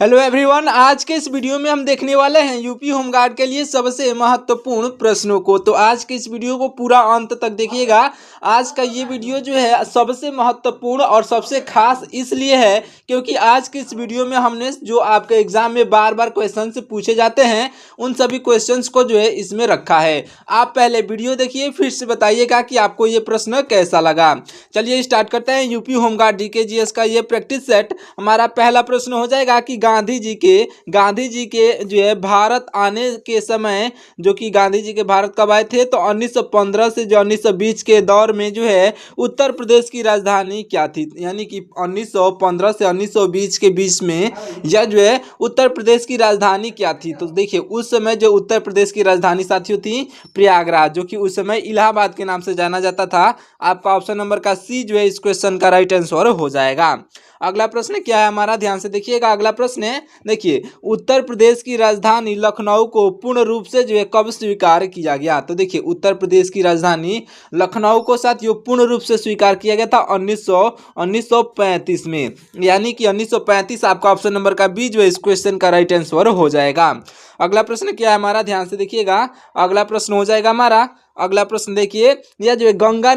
Hello everyone, आज के इस वीडियो में हम देखने वाले हैं यूपी होमगार्ड के लिए सबसे महत्वपूर्ण प्रश्नों को। तो आज के इस वीडियो को पूरा अंत तक देखिएगा। आज का ये वीडियो जो है सबसे महत्वपूर्ण और सबसे खास इसलिए है क्योंकि आज के इस वीडियो में हमने जो आपके एग्जाम में बार बार क्वेश्चन से पूछे जाते हैं उन सभी क्वेश्चंस को जो है इसमें रखा है। आप पहले वीडियो देखिए, फिर से बताइएगा कि आपको ये प्रश्न कैसा लगा। चलिए स्टार्ट करते हैं। यूपी होमगार्ड डीके जीएस का ये प्रैक्टिस सेट। हमारा पहला प्रश्न हो जाएगा कि गांधी जी के जो है भारत आने के समय, जो कि गांधी जी के भारत कब आए थे, तो 1915 से जो 1920 के दौर में जो है उत्तर प्रदेश की राजधानी क्या थी। यानी कि 1915 से 1920 के बीच में यह जो है उत्तर प्रदेश की राजधानी क्या थी। तो देखिए उस समय जो उत्तर प्रदेश की राजधानी साथियों थी प्रयागराज, जो कि उस समय इलाहाबाद के नाम से जाना जाता था। आपका ऑप्शन नंबर का सी जो है इस क्वेश्चन का राइट आंसर हो जाएगा। अगला प्रश्न क्या है हमारा, ध्यान से देखिएगा। अगला प्रश्न है, देखिए उत्तर प्रदेश की राजधानी लखनऊ को पूर्ण रूप से जो है कब स्वीकार किया गया। तो देखिए उत्तर प्रदेश की राजधानी लखनऊ को साथियों पूर्ण रूप से स्वीकार किया गया था 1935 में। यानी कि 1935 आपका ऑप्शन नंबर का बी जो है इस क्वेश्चन का राइट आंसर हो जाएगा। अगला प्रश्न क्या है हमारा, ध्यान से देखिएगा। अगला प्रश्न हो जाएगा हमारा, अगला प्रश्न देखिए, यह जो है गंगा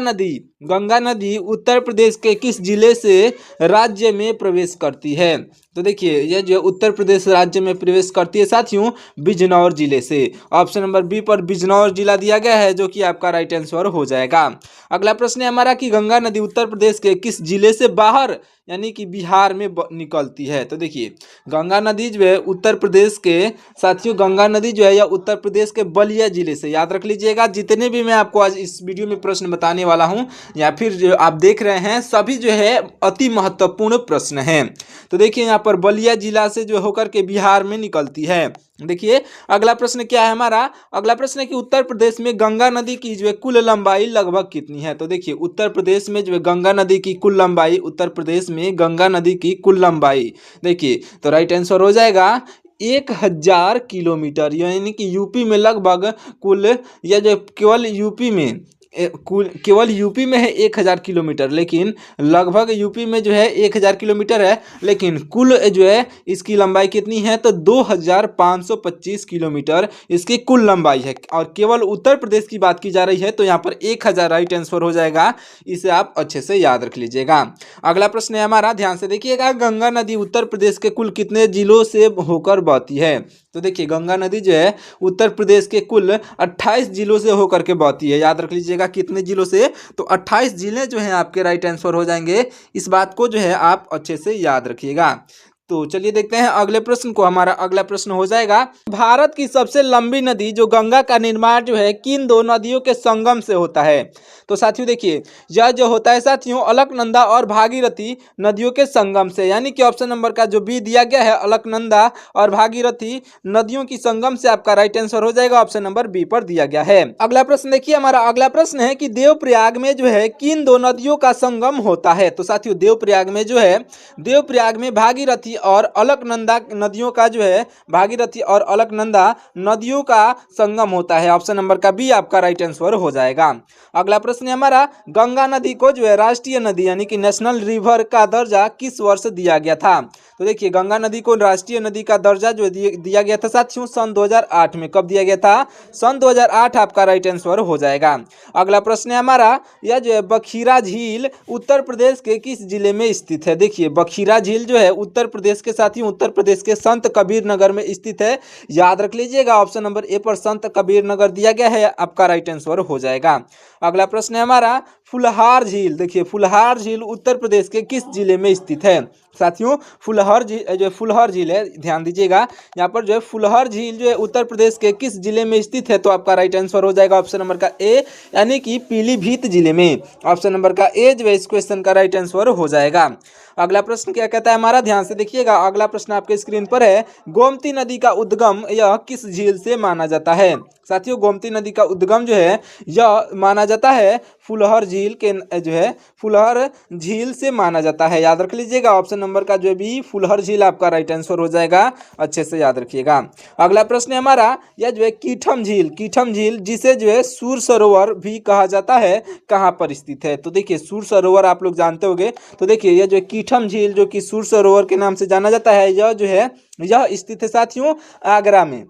नदी उत्तर प्रदेश के किस जिले से राज्य में प्रवेश करती है। तो देखिए यह जो उत्तर प्रदेश राज्य में प्रवेश करती है साथियों बिजनौर जिले से। ऑप्शन नंबर बी पर बिजनौर जिला दिया गया है, जो कि आपका राइट आंसर हो जाएगा। अगला प्रश्न है हमारा कि गंगा नदी उत्तर प्रदेश के किस जिले से बाहर यानी कि बिहार में निकलती है। तो देखिए गंगा नदी जो है उत्तर प्रदेश के साथियों, गंगा नदी जो है यह उत्तर प्रदेश के बलिया जिले से, याद रख लीजिएगा। जितने भी मैं आपको आज इस वीडियो में प्रश्न बताने वाला हूं या फिर जो आप देख रहे हैं सभी जो है अति महत्वपूर्ण प्रश्न हैं। तो देखिए यहाँ पर बलिया जिला से जो होकर के बिहार में निकलती है। देखिए अगला प्रश्न क्या है हमारा, अगला प्रश्न है कि उत्तर प्रदेश में गंगा नदी की जो है कुल लंबाई लगभग कितनी है। तो देखिए उत्तर प्रदेश में जो है गंगा नदी की कुल लंबाई, उत्तर प्रदेश में गंगा नदी की कुल लंबाई देखिए तो राइट आंसर हो जाएगा 1000 किलोमीटर। यानी कि यूपी में लगभग कुल, या जो केवल यूपी में है 1000 किलोमीटर, लेकिन लगभग यूपी में जो है 1000 किलोमीटर है, लेकिन कुल जो है इसकी लंबाई कितनी है तो 2525 किलोमीटर इसकी कुल लंबाई है। और केवल उत्तर प्रदेश की बात की जा रही है तो यहाँ पर 1000 राइट आंसर हो जाएगा। इसे आप अच्छे से याद रख लीजिएगा। अगला प्रश्न है हमारा, ध्यान से देखिएगा। गंगा नदी उत्तर प्रदेश के कुल कितने जिलों से होकर बहती है। तो देखिए गंगा नदी जो है उत्तर प्रदेश के कुल 28 जिलों से होकर के बहती है। याद रख लीजिएगा कितने जिलों से, तो 28 जिले जो हैं आपके राइट आंसर हो जाएंगे। इस बात को जो है आप अच्छे से याद रखिएगा। तो चलिए देखते हैं अगले प्रश्न को। हमारा अगला प्रश्न हो जाएगा, भारत की सबसे लंबी नदी जो गंगा का निर्माण जो है किन दो नदियों के संगम से होता है। तो साथियों देखिए यह जो होता है साथियों अलकनंदा और भागीरथी नदियों के संगम से। यानी कि ऑप्शन नंबर का जो बी दिया गया है अलकनंदा और भागीरथी नदियों की संगम से आपका राइट आंसर हो जाएगा। ऑप्शन नंबर बी पर दिया गया है। अगला प्रश्न देखिए, हमारा अगला प्रश्न है कि देवप्रयाग में जो है किन दो नदियों का संगम होता है। तो साथियों देवप्रयाग में जो है, देवप्रयाग में भागीरथी और अलकनंदा नदियों का जो है, भागीरथी और अलकनंदा नदियों का संगम होता है। ऑप्शन नंबर का बी आपका राइट आंसर हो जाएगा। अगला प्रश्न है हमारा, गंगा नदी को जो है राष्ट्रीय नदी यानी कि नेशनल रिवर का दर्जा किस वर्ष दिया गया था। तो देखिए गंगा नदी को राष्ट्रीय नदी का दर्जा जो दिया गया था साथियों सन 2008 में। कब दिया गया था, सन 2008 आपका राइट आंसर हो जाएगा। अगला प्रश्न है हमारा, यह जो है बखीरा झील उत्तर प्रदेश के किस जिले में स्थित है। देखिए बखीरा झील जो है उत्तर प्रदेश के साथियों उत्तर प्रदेश के संत कबीर नगर में स्थित है। याद रख लीजिएगा ऑप्शन नंबर ए पर संत कबीर नगर दिया गया है, आपका राइट आंसर हो जाएगा। अगला प्रश्न है हमारा, फुलहार झील। देखिए फुलहार झील उत्तर प्रदेश के किस जिले में स्थित है। साथियों फुलहर झील जो फुलहर झील है, ध्यान दीजिएगा यहाँ पर जो है फुलहर झील जो है उत्तर प्रदेश के किस जिले में स्थित है। तो आपका राइट आंसर हो जाएगा ऑप्शन नंबर का ए, यानी कि पीलीभीत जिले में। ऑप्शन नंबर का ए जो है इस क्वेश्चन का राइट आंसर हो जाएगा। अगला प्रश्न क्या कहता है हमारा, ध्यान से देखिएगा। अगला प्रश्न आपके स्क्रीन पर है, गोमती नदी का उद्गम यह किस झील से माना जाता है। साथियों गोमती नदी का उद्गम जो है यह माना जाता है फुलहर झील झील के जो है फुलहर झील से माना जाता है। याद रख लीजिएगा, ऑप्शन नंबर का जो है बी फुलहर झील आपका राइट आंसर हो जाएगा, अच्छे से याद रखिएगा। अगला प्रश्न है हमारा, यह जो है कीठम झील जिसे जो है सूर सरोवर भी कहा जाता है, कहाँ पर स्थित है? तो देखिए सूर सरोवर आप लोग जानते होंगे। तो देखिए यह जो है कीठम झील जो कि सूर सरोवर के नाम से जाना जाता है, यह जो है यह स्थित है साथियों आगरा में।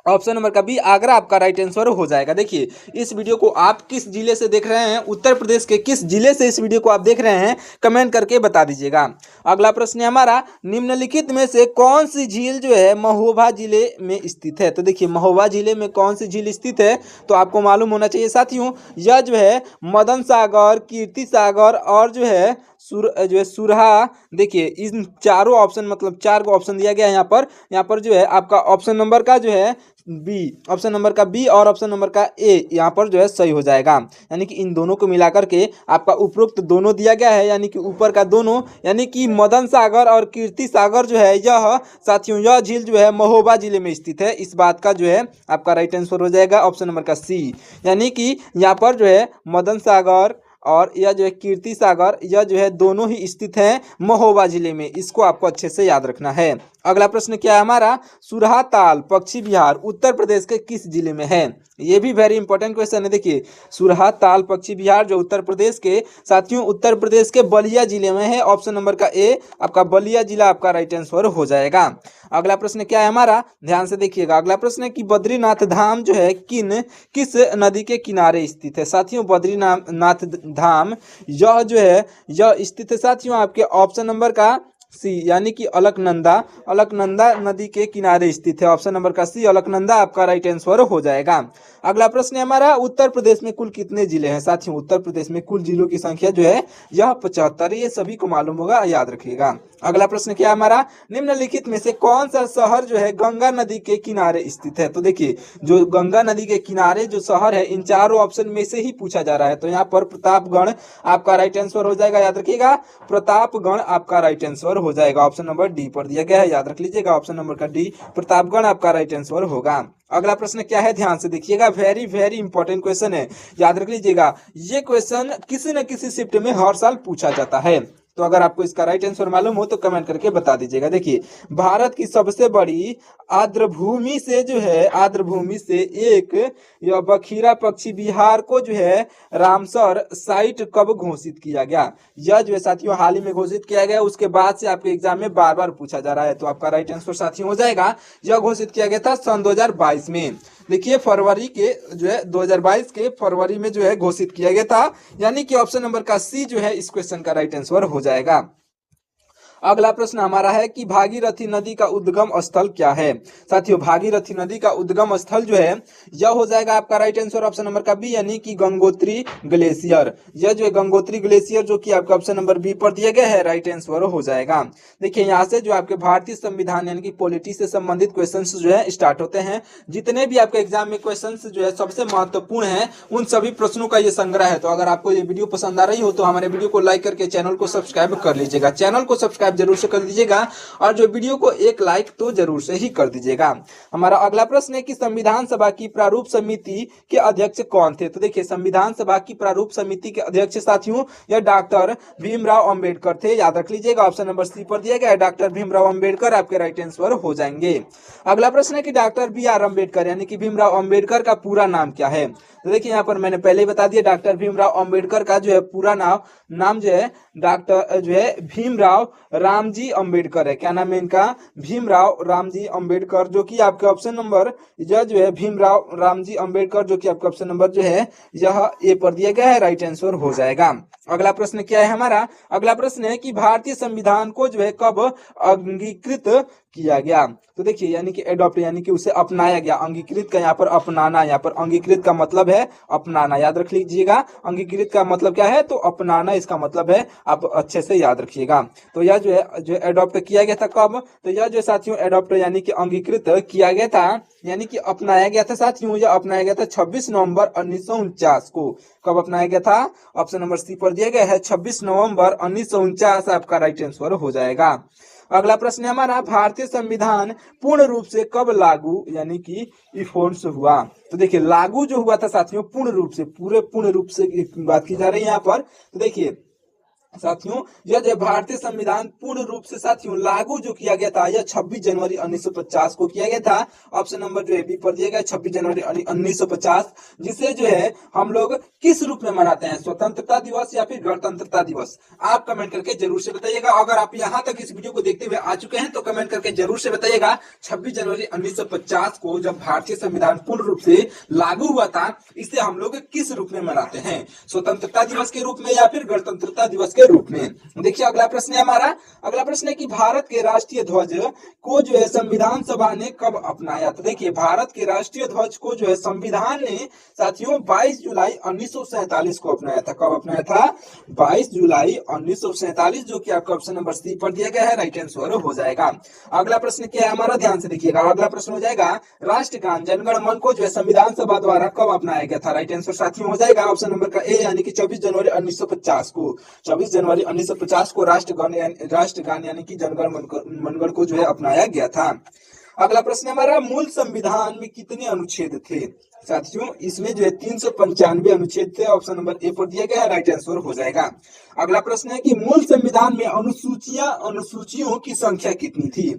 ऑप्शन नंबर का बी आगरा आपका राइट आंसर हो जाएगा। देखिए इस वीडियो को आप किस जिले से देख रहे हैं, उत्तर प्रदेश के किस जिले से इस वीडियो को आप देख रहे हैं, कमेंट करके बता दीजिएगा। अगला प्रश्न है हमारा, निम्नलिखित में से कौन सी झील जो है महोबा जिले में स्थित है? तो देखिए महोबा जिले में कौन सी झील स्थित है, तो आपको मालूम होना चाहिए साथियों, यह जो है मदन सागर, कीर्ति सागर और जो है सुरहा। देखिए इन चारों ऑप्शन मतलब 4 को ऑप्शन दिया गया है यहाँ पर जो है आपका ऑप्शन नंबर का जो है बी, ऑप्शन नंबर का बी और ऑप्शन नंबर का ए यहाँ पर जो है सही हो जाएगा। यानी कि इन दोनों को मिलाकर के आपका उपरोक्त दोनों दिया गया है, यानी कि ऊपर का दोनों, यानी कि मदन सागर और कीर्ति सागर जो है यह साथियों यह झील जो है महोबा जिले में स्थित है। इस बात का जो है आपका राइट आंसर हो जाएगा ऑप्शन नंबर का सी। यानी कि यहाँ पर जो है मदन सागर और यह जो है कीर्ति सागर यह जो है दोनों ही स्थित हैं महोबा जिले में। इसको आपको अच्छे से याद रखना है। अगला प्रश्न क्या है हमारा, सुरहा ताल पक्षी विहार उत्तर प्रदेश के किस जिले में है? ये भी वेरी इंपॉर्टेंट क्वेश्चन है। देखिए सुरहा ताल पक्षी विहार जो उत्तर प्रदेश के साथियों उत्तर प्रदेश के बलिया जिले में है। ऑप्शन नंबर का ए आपका बलिया जिला आपका राइट आंसर हो जाएगा। अगला प्रश्न क्या है हमारा, ध्यान से देखिएगा। अगला प्रश्न है कि बद्रीनाथ धाम जो है किस नदी के किनारे स्थित है? साथियों बद्रीनाथ धाम यह जो है यह स्थित है साथियों आपके ऑप्शन नंबर का सी, यानी कि अलकनंदा नदी के किनारे स्थित है। ऑप्शन नंबर का सी अलकनंदा आपका राइट आंसर हो जाएगा। अगला प्रश्न है हमारा, उत्तर प्रदेश में कुल कितने जिले हैं? साथियों उत्तर प्रदेश में कुल जिलों की संख्या जो है यह 75। ये सभी को मालूम होगा, याद रखिएगा। अगला प्रश्न क्या है हमारा, निम्नलिखित में से कौन सा शहर जो है गंगा नदी के किनारे स्थित है? तो देखिए जो गंगा नदी के किनारे जो शहर है इन चारों ऑप्शन में से ही पूछा जा रहा है। तो यहाँ पर प्रतापगढ़ आपका राइट आंसर हो जाएगा, याद रखिएगा प्रतापगढ़ आपका राइट आंसर हो जाएगा। ऑप्शन नंबर डी पर दिया गया है, याद रख लीजिएगा ऑप्शन नंबर का डी प्रतापगढ़ आपका राइट आंसर होगा। अगला प्रश्न क्या है, ध्यान से देखिएगा, वेरी इंपॉर्टेंट क्वेश्चन है, याद रख लीजिएगा। ये क्वेश्चन किसी न किसी शिफ्ट में हर साल पूछा जाता है। तो अगर आपको इसका राइट आंसर मालूम हो तो कमेंट करके बता दीजिएगा। देखिए भारत की सबसे बड़ी आर्द्रभूमि से एक यह बखीरा पक्षी विहार को जो है रामसर साइट कब घोषित किया गया? यह जो है साथियों हाल ही में घोषित किया गया, उसके बाद से आपके एग्जाम में बार बार पूछा जा रहा है। तो आपका राइट आंसर साथियों हो जाएगा, यह घोषित किया गया था सन 2022 में। देखिए फरवरी के जो है 2022 के फरवरी में जो है घोषित किया गया था, यानी कि ऑप्शन नंबर का सी जो है इस क्वेश्चन का राइट आंसर हो जाएगा। अगला प्रश्न हमारा है कि भागीरथी नदी का उद्गम स्थल क्या है? साथियों भागीरथी नदी का उद्गम स्थल जो है यह हो जाएगा आपका राइट आंसर ऑप्शन नंबर का बी, यानी कि गंगोत्री ग्लेशियर। यह जो है गंगोत्री ग्लेशियर जो कि आपका ऑप्शन नंबर बी पर दिया गया है, राइट आंसर हो जाएगा। देखिए यहाँ से जो आपके भारतीय संविधान यानी कि पॉलिटी से संबंधित क्वेश्चन जो है स्टार्ट होते हैं। जितने भी आपके एग्जाम में क्वेश्चन जो है सबसे महत्वपूर्ण है उन सभी प्रश्नों का ये संग्रह है। तो अगर आपको ये वीडियो पसंद आ रही हो तो हमारे वीडियो को लाइक करके चैनल को सब्सक्राइब कर लीजिएगा, चैनल को सब्सक्राइब जरूर से कर दीजिएगा और जो वीडियो को एक लाइक तो जरूर से ही कर दीजिएगा। हमारा अगला प्रश्न है कि संविधान सभा की प्रारूप समिति के अध्यक्ष कौन थे? तो देखिए संविधान सभा की प्रारूप समिति के अध्यक्ष साथियों यह डॉक्टर भीमराव अंबेडकर थे, याद रख लीजिएगा ऑप्शन नंबर सी पर दिया गया है, डॉक्टर भीमराव अंबेडकर आपके राइट आंसर हो जाएंगे। अगला प्रश्न है कि डॉक्टर BR अंबेडकर यानी कि भीमराव अंबेडकर का पूरा नाम क्या है? तो देखिए यहाँ पर मैंने पहले ही बता दिया, डॉक्टर भीमराव अंबेडकर का जो है पूरा नाम जो है डॉक्टर जो है भीमराव रामजी अंबेडकर है। क्या नाम है इनका? भीमराव रामजी अंबेडकर, जो कि आपके ऑप्शन नंबर यह जो है भीमराव रामजी अंबेडकर जो कि आपका ऑप्शन नंबर जो है यह ए पर दिया गया है, राइट आंसर हो जाएगा। अगला प्रश्न क्या है हमारा, अगला प्रश्न है कि भारतीय संविधान को जो है कब अंगीकृत किया गया? तो देखिए यानी कि एडॉप्ट यानी कि उसे अपनाया गया, अंगीकृत का यहाँ पर अपनाना, यहाँ पर अंगीकृत का मतलब है अपनाना, याद रख लीजिएगा। अंगीकृत का मतलब क्या है? तो अपनाना इसका मतलब है, आप अच्छे से याद रखिएगा। तो यह जो है जो एडॉप्ट किया गया था कब? तो यह जो साथियों एडॉप्ट यानी कि अंगीकृत किया गया था यानी कि अपनाया गया था साथियों, यह अपनाया गया था 26 नवंबर 1949 को। कब अपनाया गया था? ऑप्शन नंबर सी पर दिया गया है 26 नवंबर 1949 आपका राइट आंसर हो जाएगा। अगला प्रश्न है हमारा, भारतीय संविधान पूर्ण रूप से कब लागू यानी कि इन्फोर्स हुआ? तो देखिए लागू जो हुआ था साथियों पूर्ण रूप से, पूर्ण रूप से बात की जा रही है यहाँ पर। तो देखिए साथियों यह जो भारतीय संविधान पूर्ण रूप से साथियों लागू जो किया गया था यह 26 जनवरी 1950 को किया गया था। ऑप्शन नंबर जो है बी पर दिया गया 26 जनवरी 1950, जिसे जो है हम लोग किस रूप में मनाते हैं, स्वतंत्रता दिवस या फिर गणतंत्रता दिवस? आप कमेंट करके जरूर से बताइएगा। अगर आप यहाँ तक इस वीडियो को देखते हुए आ चुके हैं तो कमेंट करके जरूर से बताइएगा 26 जनवरी 1950 को जब भारतीय संविधान पूर्ण रूप से लागू हुआ था इसे हम लोग किस रूप में मनाते हैं, स्वतंत्रता दिवस के रूप में या फिर गणतंत्रता दिवस के रूप में? देखिए अगला प्रश्न है हमारा, अगला प्रश्न है कि भारत के राष्ट्रीय ध्वज को जो है संविधान सभा ने कब अपनाया? तो देखिए भारत के राष्ट्रीय ध्वज को जो है संविधान ने साथियों 22 जुलाई 1947 को अपनाया था। कब अपनाया था? 22 जुलाई 1947, जो कि आपका ऑप्शन नंबर सी पर दिया गया है, राइट आंसर हो जाएगा। अगला प्रश्न क्या है हमारा, ध्यान से देखिएगा। अगला प्रश्न हो जाएगा, राष्ट्रगान जनगण मन को जो है संविधान सभा द्वारा कब अपनाया गया था? राइट आंसर साथियों हो जाएगा ऑप्शन नंबर का ए यानी कि 24 जनवरी 1950 को। 24 जनवरी 1950 को राष्ट्रगान यानी कि जनगण मनगण को जो है अपनाया गया था। अगला प्रश्न हमारा, मूल संविधान में कितने अनुच्छेद थे? साथियों इसमें जो है 395 अनुच्छेद थे, ऑप्शन नंबर ए पर दिया गया है, राइट आंसर हो जाएगा। अगला प्रश्न है कि मूल संविधान में अनुसूचियों की संख्या कितनी थी?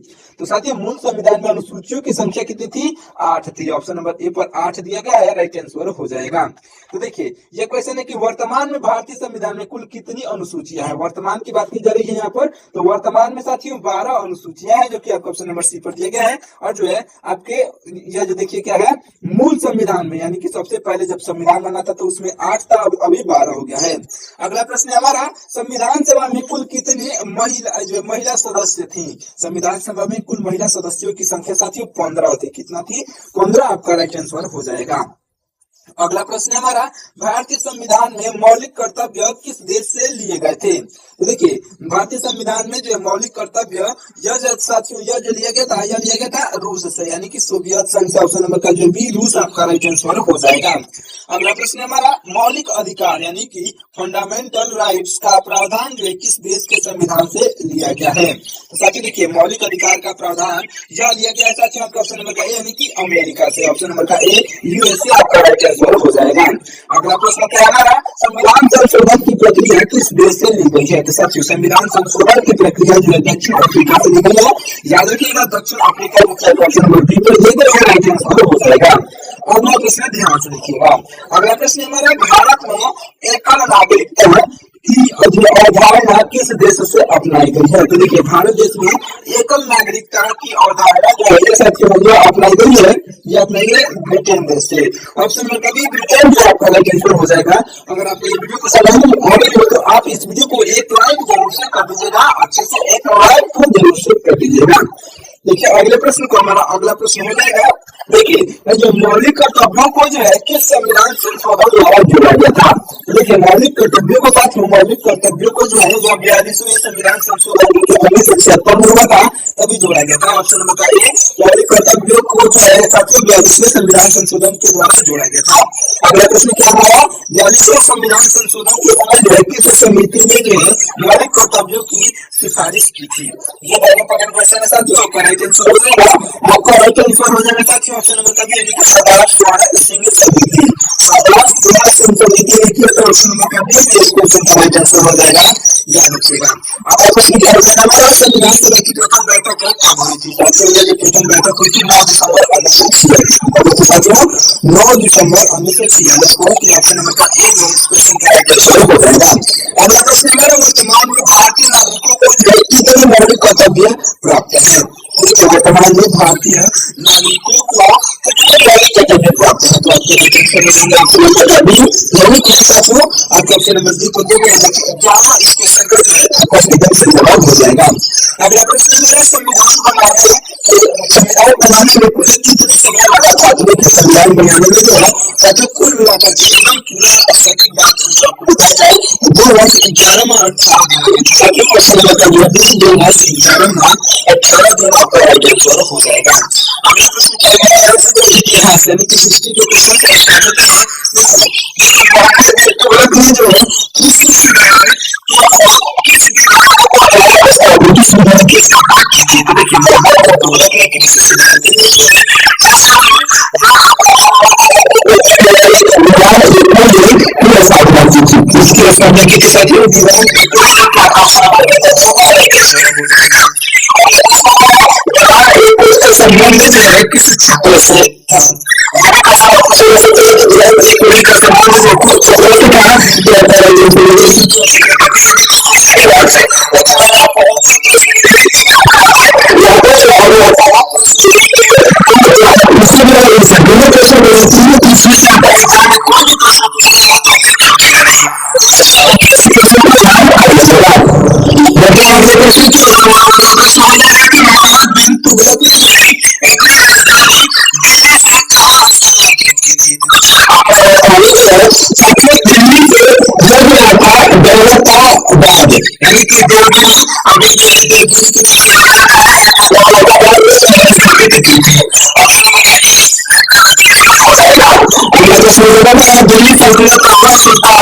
तो साथियों मूल संविधान में अनुसूचियों की संख्या कितनी थी? 8 थी, ऑप्शन नंबर ए पर 8 दिया गया है, राइट आंसर हो जाएगा। तो देखिए यह क्वेश्चन है कि वर्तमान में भारतीय संविधान में कुल कितनी अनुसूचियां हैं? वर्तमान की बात की जा रही है यहाँ पर। तो वर्तमान में साथियों 12 अनुसूचियां हैं, जो कि आपको ऑप्शन नंबर सी पर दिया गया है। और जो है आपके यह जो देखिए क्या है, मूल संविधान में यानी कि सबसे पहले जब संविधान बना था तो उसमें 8 था, अभी 12 हो गया है। अगला प्रश्न है हमारा, संविधान सभा में कुल कितने महिला सदस्य थी? संविधान सभा में कुल महिला सदस्यों की संख्या साथियों 15 थी। कितना थी? 15 आपका राइट आंसर हो जाएगा। अगला प्रश्न है हमारा, भारतीय संविधान में मौलिक कर्तव्य किस देश से लिए गए थे? तो देखिए भारतीय संविधान में जो है मौलिक कर्तव्य साथियों यह जो लिया गया था रूस से यानी कि सोवियत संघ से, ऑप्शन नंबर का जो बी रूस आपका राइट आंसर हो जाएगा। अगला प्रश्न है हमारा, मौलिक अधिकार यानी कि फंडामेंटल राइट्स का प्रावधान जो है किस देश के संविधान से लिया गया है? तो साथियों देखिए मौलिक अधिकार का प्रावधान यह लिया गया है साथियों आपका ऑप्शन नंबर का ए यानी कि अमेरिका से, ऑप्शन नंबर का ए यूएसए आपका राइट आंसर हो जाएगा। अगला प्रश्न क्या है हमारा, संविधान संशोधन की प्रक्रिया किस देश से ली गई है? तो साथियों संविधान संशोधन की प्रक्रिया जो है दक्षिण अफ्रीका से ली गई है। याद रखिएगा दक्षिण अफ्रीका को ऑप्शन नंबर बी पर दिया गया है, राइट आंसर हो जाएगा। अगला प्रश्न ध्यान से देखिएगा। अगला प्रश्न हमारा, भारत में एकल नागरिकता की अवधारणा किस देश से अपनाई गई है? तो देखिए भारत देश में एकल नागरिकता की अवधारणा जो है साथियों अपनाई गई है, ये अपनाई गई ब्रिटेन देश से, ऑप्शन नंबर का बी ब्रिटेन जो आपका राइट आंसर हो जाएगा। अगर आपको ये वीडियो को समझ में आ रही हो तो आप इस वीडियो को एक लाइक जरूर से कर दीजिएगा, अच्छे से एक लाइक को जरूर से कर दीजिएगा। देखिए अगले प्रश्न को हमारा अगला प्रश्न हो जाएगा, देखिए जो मौलिक कर्तव्यों को जो है किस संविधान संशोधन द्वारा जोड़ा गया था? देखिए मौलिक कर्तव्यों को जो है जो 42वें संविधान संशोधन 1976 में हुआ था तभी जोड़ा गया था, ऑप्शन नंबर का ए मौलिक कर्तव्यों को जो है 42वें संविधान संशोधन के द्वारा जोड़ा गया था। अगला प्रश्न क्या हुआ, 42वें संविधान संशोधन के समय जो है किस समिति ने जो है मौलिक कर्तव्यों की सिफारिश की थी? ये इंपॉर्टेंट क्वेश्चन है साथियों, आपका राइट आंसर हो जाएगा, आपका राइट आंसर हो जाएगा साथियों ऑप्शन नंबर का बी यानी कि सदाश सिंह समिति, सदाश सिंह समिति लिखिए तो ऑप्शन नंबर का बी इस क्वेश्चन का राइट आंसर हो जाएगा, याद रखिएगा। अब क्वेश्चन क्या है हमारा, संविधान सभा की प्रथम बैठक कब हुई थी? साथियों ये प्रथम बैठक हुई थी 9 दिसंबर 1946 साथियों 9 दिसंबर 1946 को, ऑप्शन नंबर का ए जो इस क्वेश्चन का राइट आंसर हो जाएगा। अगला प्रश्न हमारा, वर्तमान में भारतीय नागरिकों को कितने मौलिक कर्तव्य प्राप्त है? वर्तमान में भारतीय नागरिकों को कितने मौलिक कर्तव्य प्राप्त है? तो आपके राइट आंसर हो जाएगा ऑप्शन नंबर बी यानी कि साथियों आपके ऑप्शन नंबर डी को देंगे 11 इस क्वेश्चन का जो है आपका सही जवाब हो जाएगा। अगला प्रश्न है, संविधान बनाने में कुल कितने समय लगा था? तो देखिए संविधान बनाने में जो है साथियों कुल मिलाकर एकदम पूरा सटीक बात बताया जाए 2 वर्ष 11 माह 18 दिन साथियों क्वेश्चन नंबर का जो 2 वर्ष 11 माह 18 दिन आपका राइट आंसर हो जाएगा। अगला प्रश्न क्या है, इतिहास यानी कि हिस्ट्री के क्वेश्चन का स्टार्ट होता है। भारत में जो है किस विधान को उसकी रचना की साथियों दीवार संबंध जो है किस छात्र से यानी कि दो अभी दिल्ली सल्तनत का सुल्तान दिल्ली सल्तनत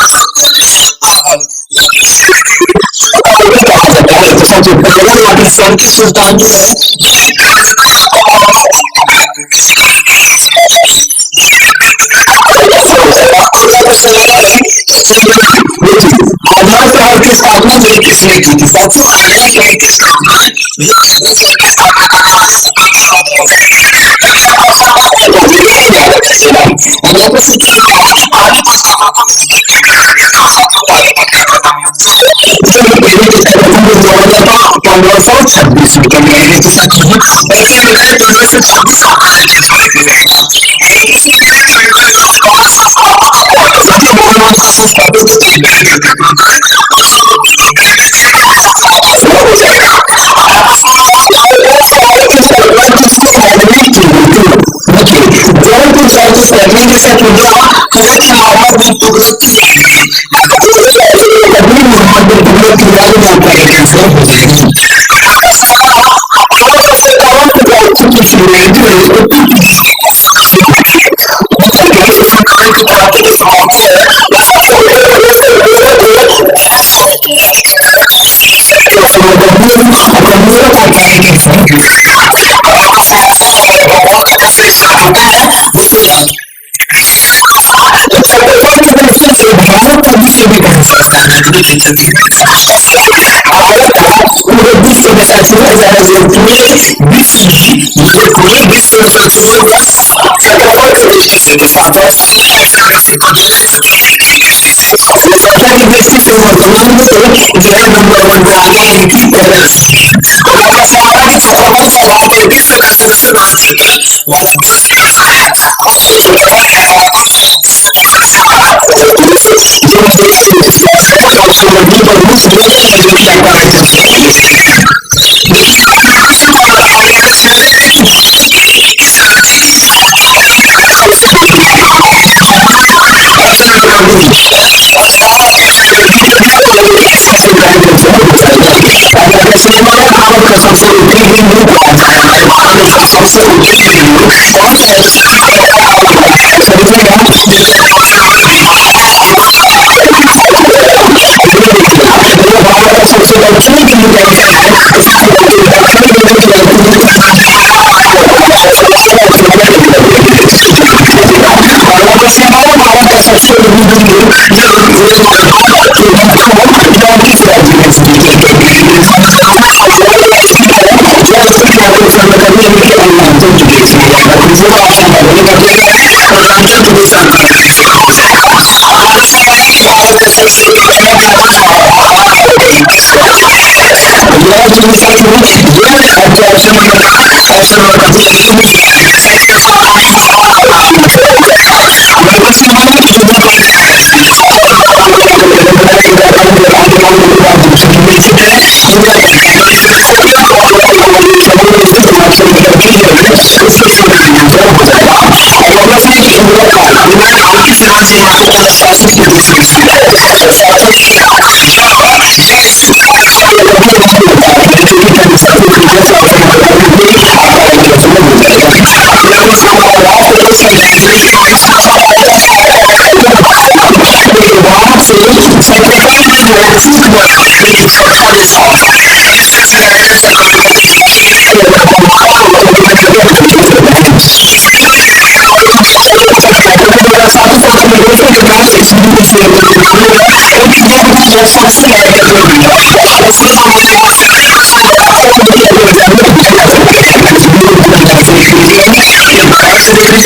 का सुल्तान सुल्तान जो है आगरा शहर की स्थापना जो किसने की थी? साथियों आगरा शहर की स्थापना पंद्रह सौ छब्बीस में महीने की साथियों पंद्रह सौ छब्बीस Thank